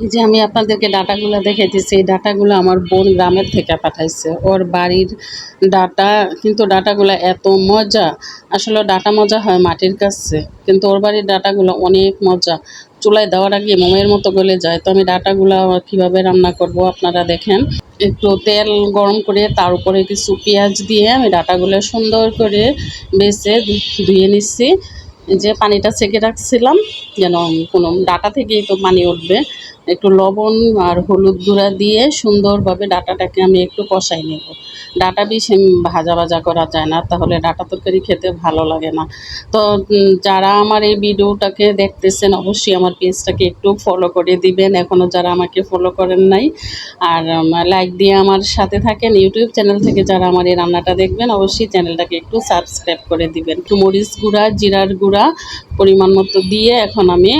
এই যে আমি আপনাদেরকে ডাটাগুলো দেখাইতেছি, এই ডাটাগুলো আমার বোন গ্রামের থেকে পাঠাইছে, ওর বাড়ির ডাটা। কিন্তু ডাটাগুলো এত মজা, আসলে ডাটা মজা হয় মাটির কাছে, কিন্তু ওর বাড়ির ডাটাগুলো অনেক মজা। চুলায় দেওয়ার আগে মোমের মতো গলে যায়। তো আমি ডাটাগুলো কীভাবে রান্না করব আপনারা দেখেন। একটু তেল গরম করে তার উপরে কিছু পেঁয়াজ দিয়ে আমি ডাটাগুলো সুন্দর করে বেছে ধুয়ে নিচ্ছি। যে পানিটা ছেঁকে রাখছিলাম, যেন কোনো ডাটা থেকেই তো পানি উঠবে। একটু লবণ আর হলুদ গুঁড়া দিয়ে সুন্দরভাবে ডাটাটাকে আমি একটু কষাই নেব। ডাটা বেশি ভাজা ভাজা করা যায় না, তাহলে ডাটা তরকারি খেতে ভালো লাগে না। তো যারা আমার এই ভিডিওটাকে দেখতেছেন অবশ্যই আমার পেজটাকে একটু ফলো করে দিবেন, এখনও যারা আমাকে ফলো করেন নাই। আর লাইক দিয়ে আমার সাথে থাকেন। ইউটিউব চ্যানেল থেকে যারা আমার এই রান্নাটা দেখবেন অবশ্যই চ্যানেলটাকে একটু সাবস্ক্রাইব করে দিবেন। একটু মরিচ গুঁড়া, জিরার গুঁড়া পরিমাণ মতো দিয়ে এখন আমি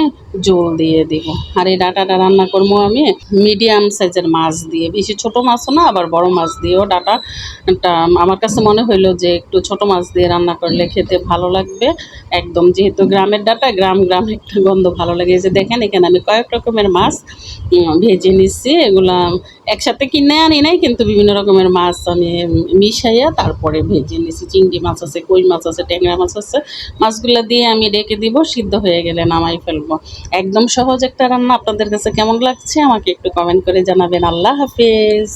ঝোল দিয়ে দিব। আর এই ডাটাটা রান্না করবো আমি মিডিয়াম সাইজের মাছ দিয়ে, বেশি ছোট মাছও না আবার বড় মাছ দিয়েও। ডাটাটা আমার কাছে মনে হইলো যে একটু ছোট মাছ দিয়ে রান্না করলে খেতে ভালো লাগবে একদম, যেহেতু গ্রামের ডাটা, গ্রাম গ্রাম একটা গন্ধ ভালো লাগে। এই যে দেখেন এখানে আমি কয়েক রকমের মাছ ভেজে নিচ্ছি। এগুলা একসাথে কিনে আনি নাই, কিন্তু বিভিন্ন রকমের মাছ আমি মিশাইয়া তারপরে ভেজে নিচ্ছি। চিংড়ি মাছ আছে, কই মাছ আছে, ট্যাংরা মাছ আছে। মাছগুলো দিয়ে আমি রেখে দিব, সিদ্ধ হয়ে গেলে নামাই ফেলবো। একদম সহজ একটা রান্না। আপনাদের কাছে কেমন লাগছে আমাকে একটু কমেন্ট করে জানাবেন। আল্লাহ হাফেজ।